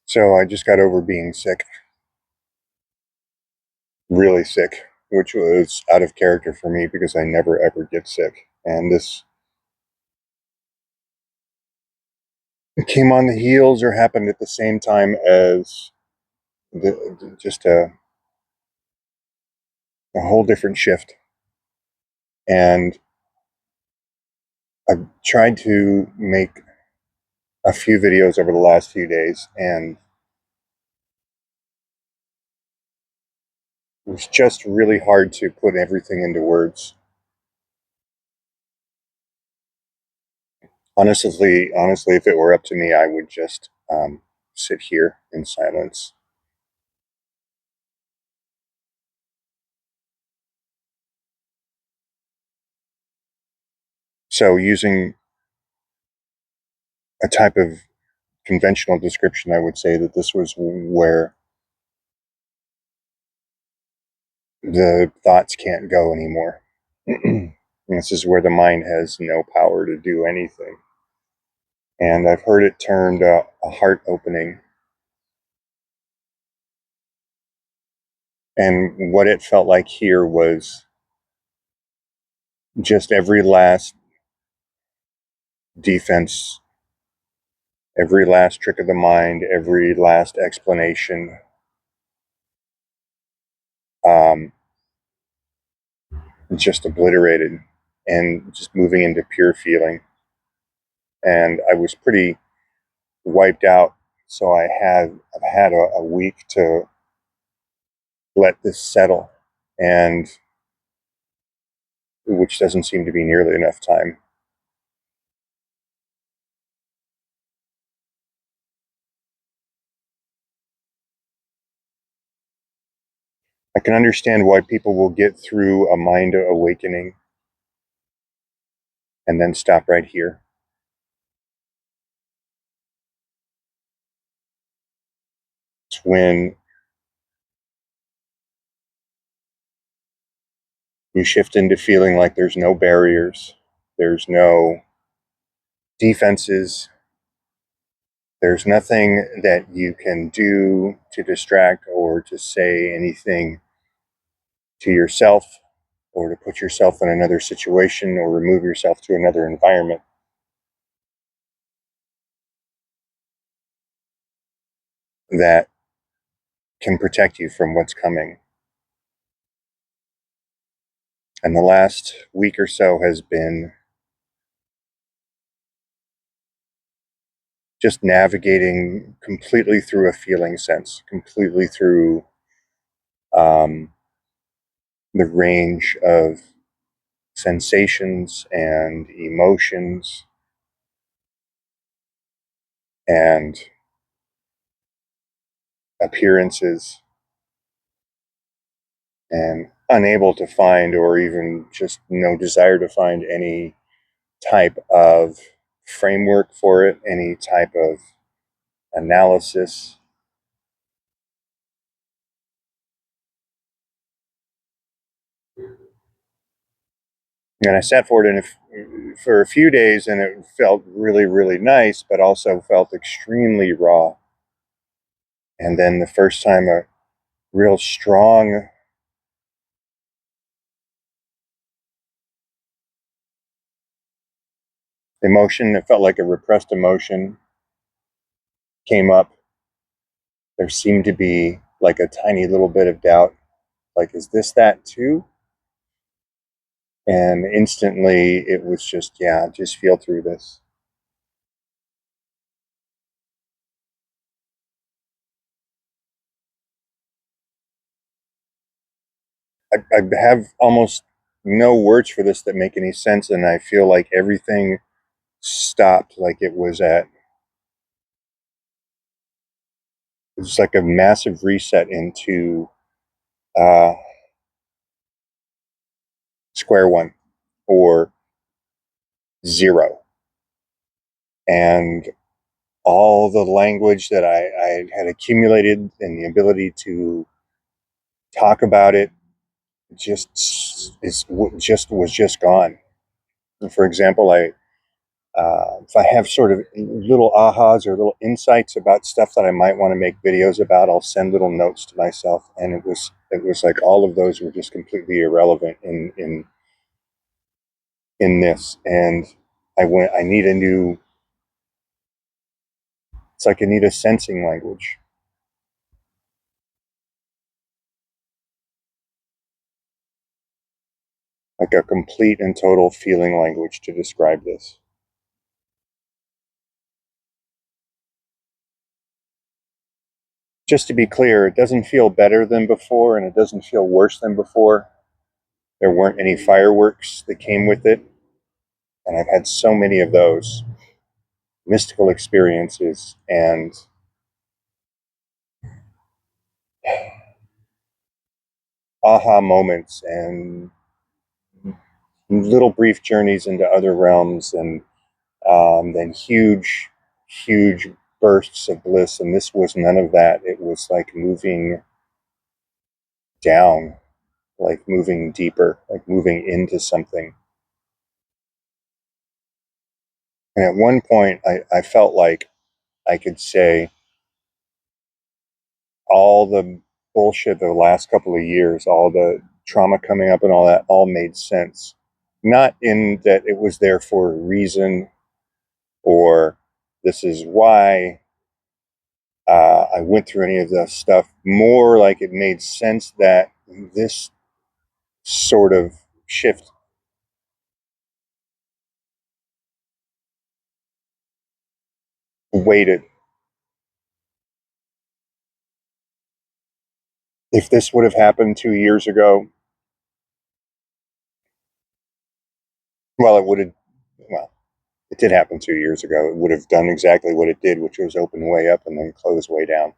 So I just got over being sick, really sick, which was out of character for me because I never ever get sick. And this came on the heels or happened at the same time as just a whole different shift. And I've tried to make a few videos over the last few days, and it was just really hard to put everything into words. Honestly, if it were up to me, I would just sit here in silence. So using a type of conventional description, I would say that this was where the thoughts can't go anymore. This is where the mind has no power to do anything. And I've heard it termed a heart opening. And what it felt like here was just every last defense, every last trick of the mind, every last explanation, um, just obliterated and just moving into pure feeling. And I was pretty wiped out, so I've had a week to let this settle, and which doesn't seem to be nearly enough time. I can understand why people will get through a mind awakening and then stop right here. It's when you shift into feeling like there's no barriers, there's no defenses, there's nothing that you can do to distract or to say anything to yourself or to put yourself in another situation or remove yourself to another environment that can protect you from what's coming. And the last week or so has been just navigating completely through a feeling sense, completely through um, the range of sensations and emotions and appearances, and unable to find, or even just no desire to find, any type of framework for it, any type of analysis. And I sat for it for a few days, and it felt really, really nice, but also felt extremely raw. And then the first time, a real strong emotion, it felt like a repressed emotion, came up. There seemed to be like a tiny little bit of doubt, like, is this that too? And instantly it was just, yeah, just feel through this. I have almost no words for this that make any sense, and I feel like everything stopped, like it's like a massive reset into uh, square one or zero. And all the language that I had accumulated and the ability to talk about it just is just was just gone. And for example, If I have sort of little ahas or little insights about stuff that I might want to make videos about, I'll send little notes to myself. And it was like all of those were just completely irrelevant in this. And I need a new. It's like I need a sensing language, like a complete and total feeling language to describe this. Just to be clear, it doesn't feel better than before and it doesn't feel worse than before. There weren't any fireworks that came with it. And I've had so many of those mystical experiences and aha moments and little brief journeys into other realms and then huge bursts of bliss. And this was none of that. It was like moving down, like moving deeper, like moving into something. And at one point, I felt like I could say all the bullshit the last couple of years, all the trauma coming up and all that, all made sense. Not in that it was there for a reason or this is why I went through any of that stuff. More like it made sense that this sort of shift waited. If this would have happened 2 years ago, well, it would have, well, it did happen 2 years ago. It would have done exactly what it did, which was open way up and then close way down.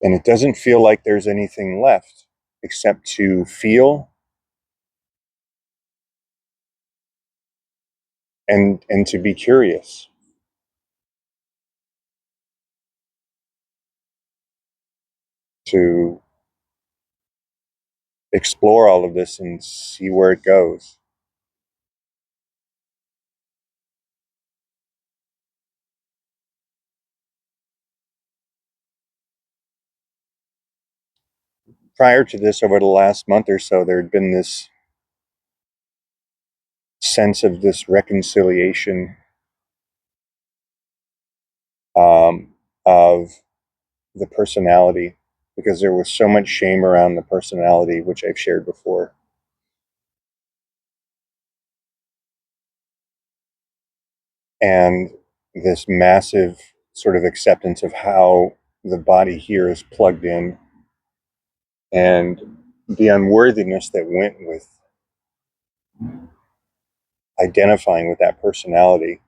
And it doesn't feel like there's anything left except to feel and to be curious, to explore all of this and see where it goes. Prior to this, over the last month or so, there had been this sense of this reconciliation of the personality, because there was so much shame around the personality, which I've shared before. And this massive sort of acceptance of how the body here is plugged in and the unworthiness that went with identifying with that personality,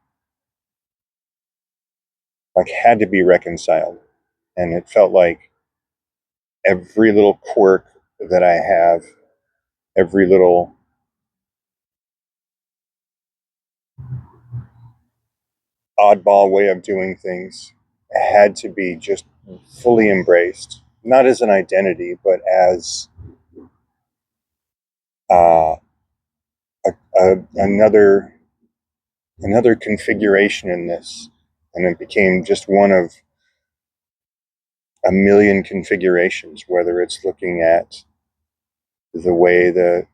like, had to be reconciled. And it felt like every little quirk that I have, every little oddball way of doing things had to be just fully embraced, not as an identity, but as uh, another configuration in this. And it became just one of a million configurations, whether it's looking at the way the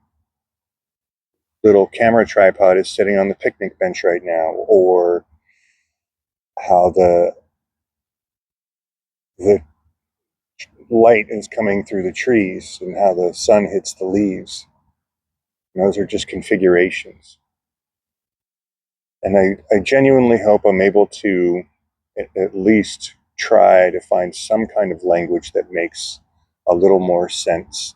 little camera tripod is sitting on the picnic bench right now, or how the light is coming through the trees and how the sun hits the leaves. And those are just configurations. And I genuinely hope I'm able to at least try to find some kind of language that makes a little more sense.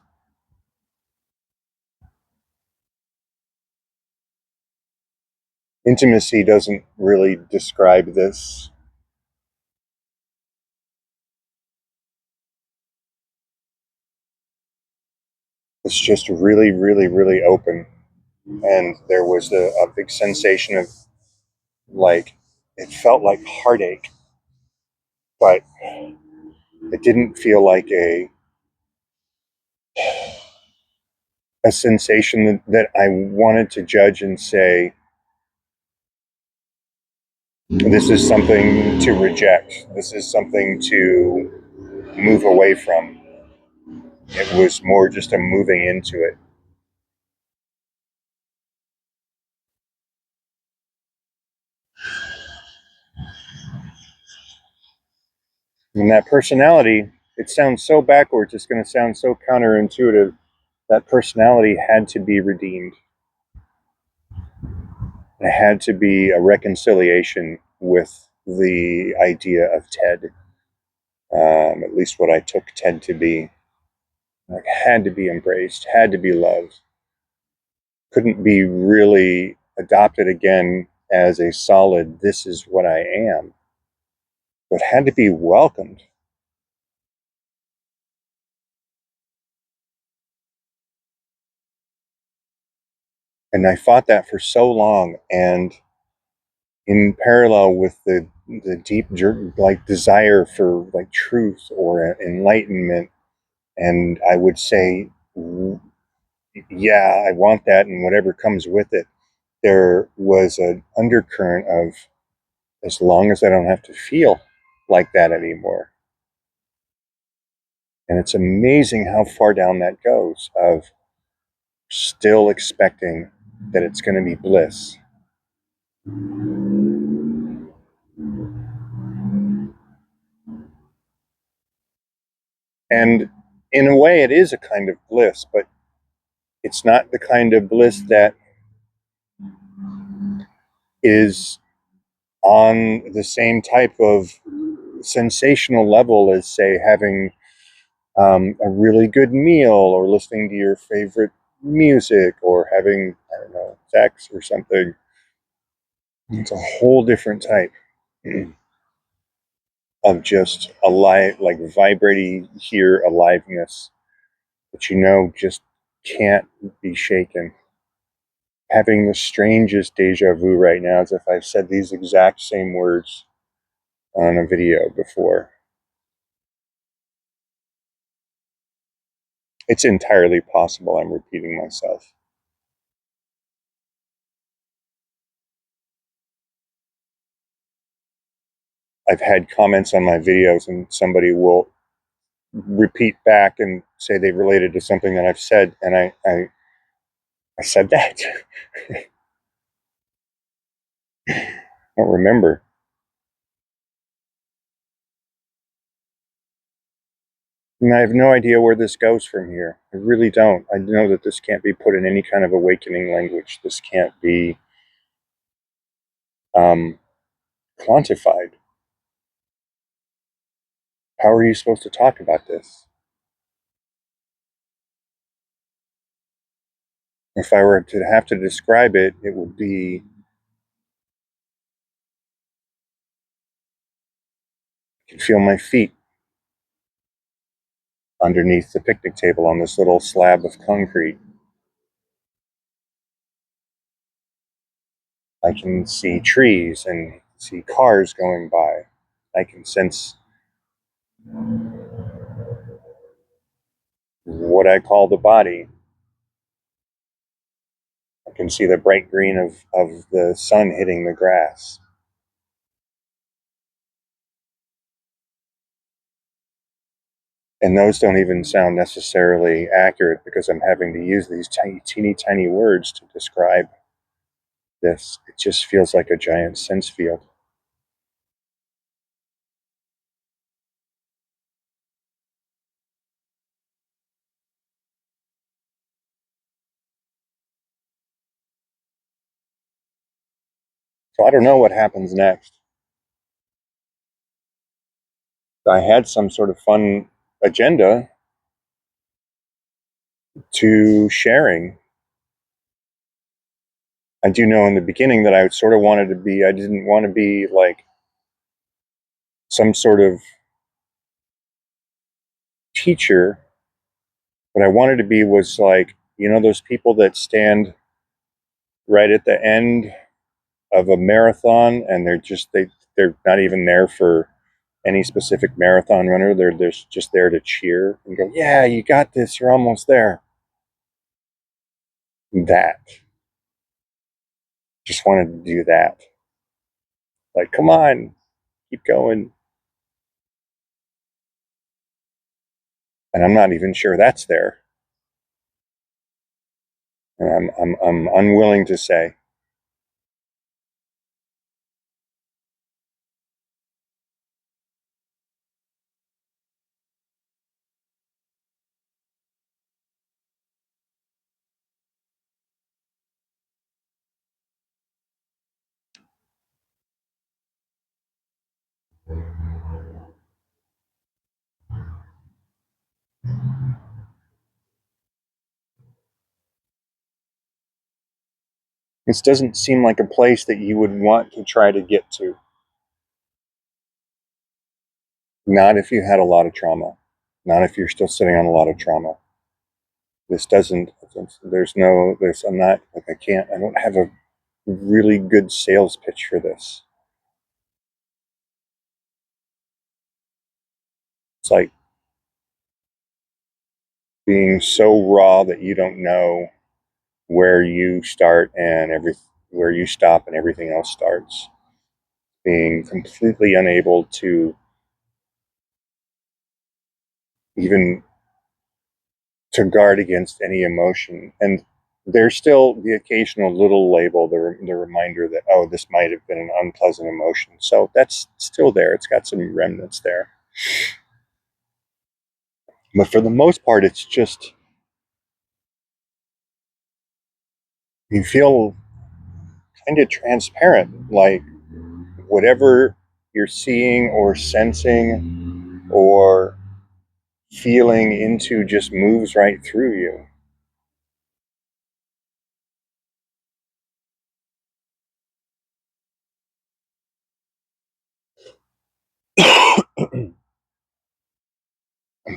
Intimacy doesn't really describe this. It's just really open. And there was a big sensation of, like, it felt like heartache, but it didn't feel like a a sensation that I wanted to judge and say, this is something to reject. This is something to move away from. It was more just a moving into it. And that personality, it sounds so backwards, it's going to sound so counterintuitive. That personality had to be redeemed. It had to be a reconciliation with the idea of Ted, at least what I took Ted to be. Like, had to be embraced, had to be loved. Couldn't be really adopted again as a solid, this is what I am, but had to be welcomed. And I fought that for so long, and in parallel with the deep like desire for like truth or enlightenment, and I would say, yeah, I want that, and whatever comes with it. There was an undercurrent of, as long as I don't have to feel like that anymore. And it's amazing how far down that goes, of still expecting that it's going to be bliss. And in a way, it is a kind of bliss, but it's not the kind of bliss that is on the same type of sensational level as, say, having a really good meal or listening to your favorite music or having, I don't know, sex or something. It's a whole different type of just alive, like vibrating here aliveness that just can't be shaken. Having the strangest deja vu right now, as if I've said these exact same words on a video before. It's entirely possible I'm repeating myself. I've had comments on my videos, and somebody will repeat back and say they related to something that I've said, and I said that. I don't remember. And I have no idea where this goes from here. I really don't. I know that this can't be put in any kind of awakening language. This can't be quantified. How are you supposed to talk about this? If I were to have to describe it, it would be, I can feel my feet underneath the picnic table on this little slab of concrete. I can see trees and see cars going by. I can sense what I call the body. I can see the bright green of the sun hitting the grass. And those don't even sound necessarily accurate because I'm having to use these teeny, tiny words to describe this. It just feels like a giant sense field. So I don't know what happens next. I had some sort of fun agenda to sharing. I do know in the beginning that I sort of wanted to be, I didn't want to be like some sort of teacher. What I wanted to be was like, those people that stand right at the end of a marathon and they're not even there for any specific marathon runner. They're just there to cheer and go, yeah, you got this, you're almost there. that. Just wanted to do that. Like, come on, keep going. And I'm not even sure that's there. And I'm unwilling to say. This doesn't seem like a place that you would want to try to get to. Not if you had a lot of trauma. Not if you're still sitting on a lot of trauma. This doesn't, I'm not, like, I don't have a really good sales pitch for this. It's like being so raw that you don't know where you start and where you stop and everything else starts. Being completely unable to even to guard against any emotion. And there's still the occasional little label, the reminder that, oh, this might have been an unpleasant emotion. So that's still there. It's got some remnants there. But for the most part, it's just, you feel kind of transparent, like whatever you're seeing or sensing or feeling into just moves right through you.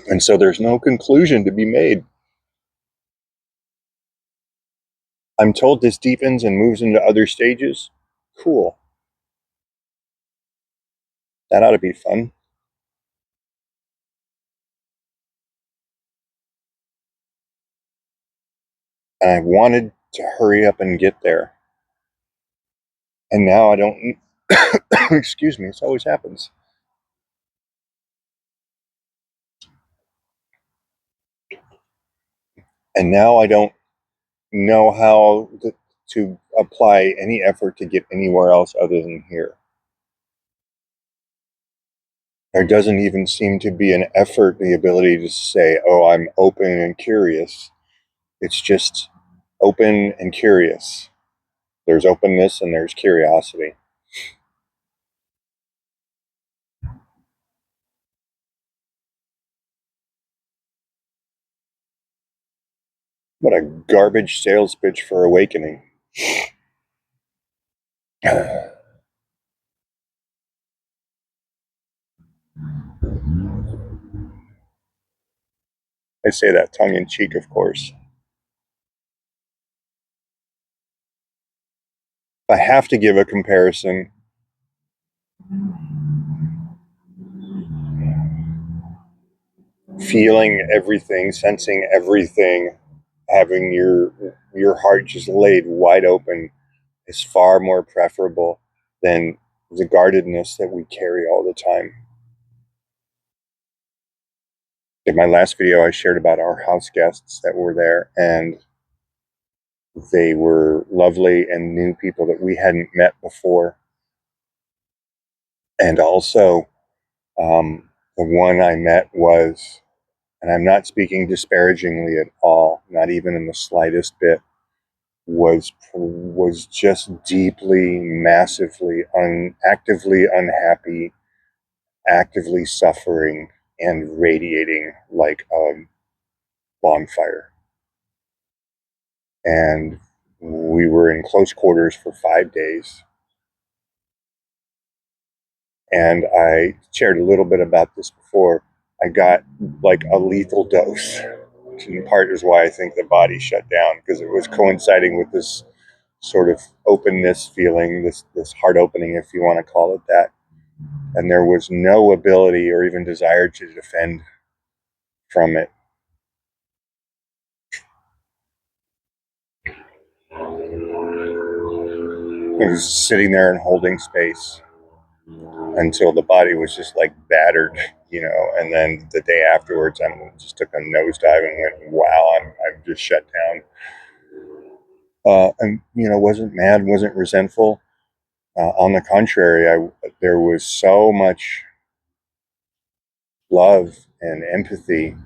And so there's no conclusion to be made. I'm told this deepens and moves into other stages. Cool. That ought to be fun. And I wanted to hurry up and get there. And now I don't, excuse me, this always happens. And now I don't know how to apply any effort to get anywhere else other than here. There doesn't even seem to be an effort, the ability to say, oh, I'm open and curious. It's just open and curious. There's openness and there's curiosity. What a garbage sales pitch for awakening. I say that tongue in cheek, of course. If I have to give a comparison, feeling everything, sensing everything, having your heart just laid wide open is far more preferable than the guardedness that we carry all the time. In my last video, I shared about our house guests that were there, and they were lovely and new people that we hadn't met before. And also, the one I met was, and I'm not speaking disparagingly at all, not even in the slightest bit, was just deeply, massively, actively unhappy, actively suffering, and radiating like a bonfire. And we were in close quarters for 5 days. And I shared a little bit about this before. I got like a lethal dose, which in part is why I think the body shut down, because it was coinciding with this sort of openness feeling, this heart opening, if you want to call it that. And there was no ability or even desire to defend from it. It was sitting there and holding space until the body was just like battered, and then the day afterwards, I just took a nosedive and went, wow, I'm just shut down. And, wasn't mad, wasn't resentful. On the contrary, there was so much love and empathy.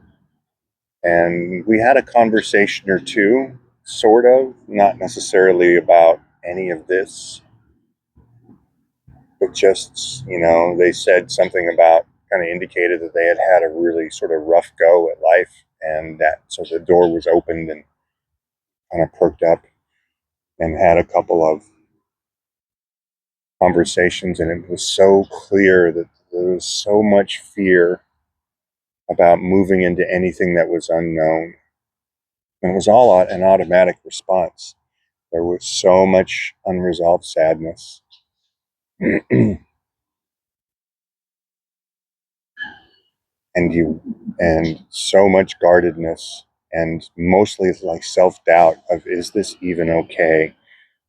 And we had a conversation or two, sort of, not necessarily about any of this, but just, they said something about, kind of indicated that they had had a really sort of rough go at life. And that, so the door was opened and kind of perked up and had a couple of conversations. And it was so clear that there was so much fear about moving into anything that was unknown. And it was all an automatic response. There was so much unresolved sadness. and so much guardedness, and mostly like self-doubt of, is this even okay?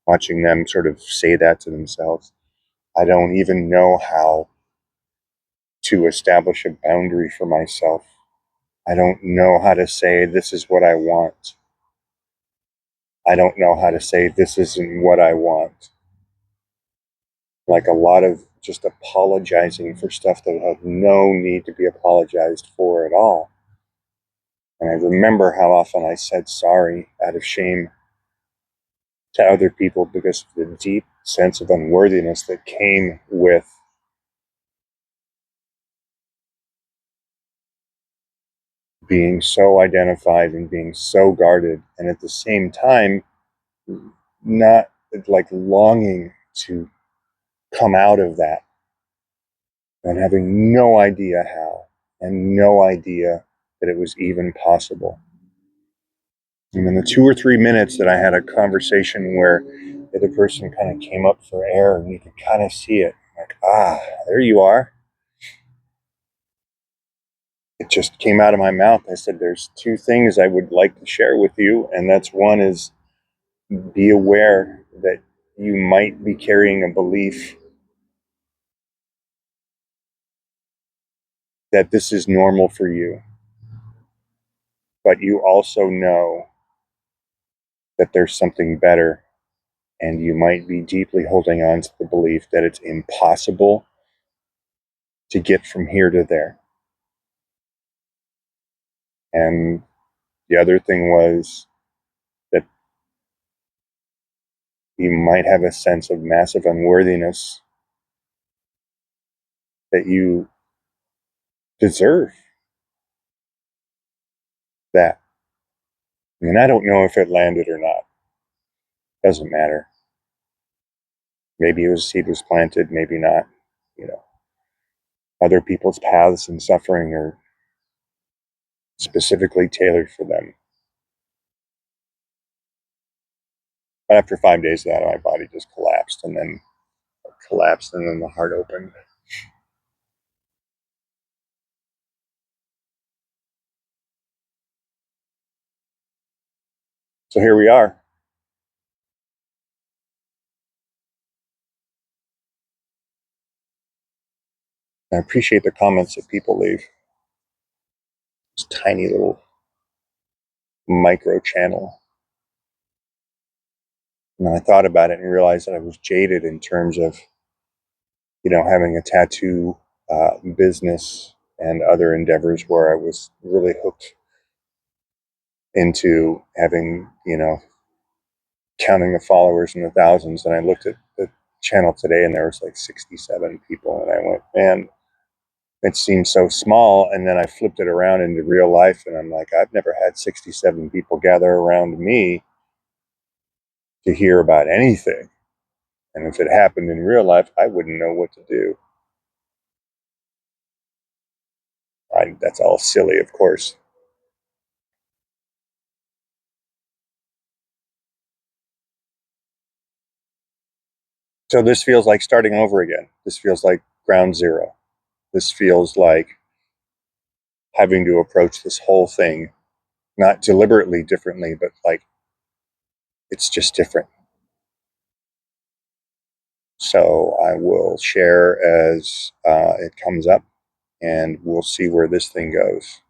Watching them sort of say that to themselves. I don't even know how to establish a boundary for myself. I don't know how to say, this is what I want. I don't know how to say, this isn't what I want. Like a lot of just apologizing for stuff that had no need to be apologized for at all. And I remember how often I said sorry out of shame to other people because of the deep sense of unworthiness that came with being so identified and being so guarded, and at the same time not like longing to come out of that, and having no idea how, and no idea that it was even possible. And in the 2 or 3 minutes that I had a conversation where the other person kind of came up for air and you could kind of see it, like, there you are. It just came out of my mouth. I said, there's 2 things I would like to share with you. And that's, one is, be aware that you might be carrying a belief that this is normal for you. But you also know that there's something better. And you might be deeply holding on to the belief that it's impossible to get from here to there. And the other thing was that you might have a sense of massive unworthiness, that you deserve that. And I don't know if it landed or not. Doesn't matter. Maybe a seed was planted, maybe not. Other people's paths and suffering are specifically tailored for them. But after 5 days of that, my body just collapsed, and then the heart opened. So here we are. I appreciate the comments that people leave. This tiny little micro channel. And I thought about it and realized that I was jaded in terms of, having a tattoo business and other endeavors where I was really hooked into having, counting the followers in the thousands. And I looked at the channel today and there was like 67 people. And I went, man, it seems so small. And then I flipped it around into real life and I'm like, I've never had 67 people gather around me to hear about anything. And if it happened in real life, I wouldn't know what to do. That's all silly, of course. So this feels like starting over again. This feels like ground zero. This feels like having to approach this whole thing, not deliberately differently, but like it's just different. So I will share as it comes up, and we'll see where this thing goes.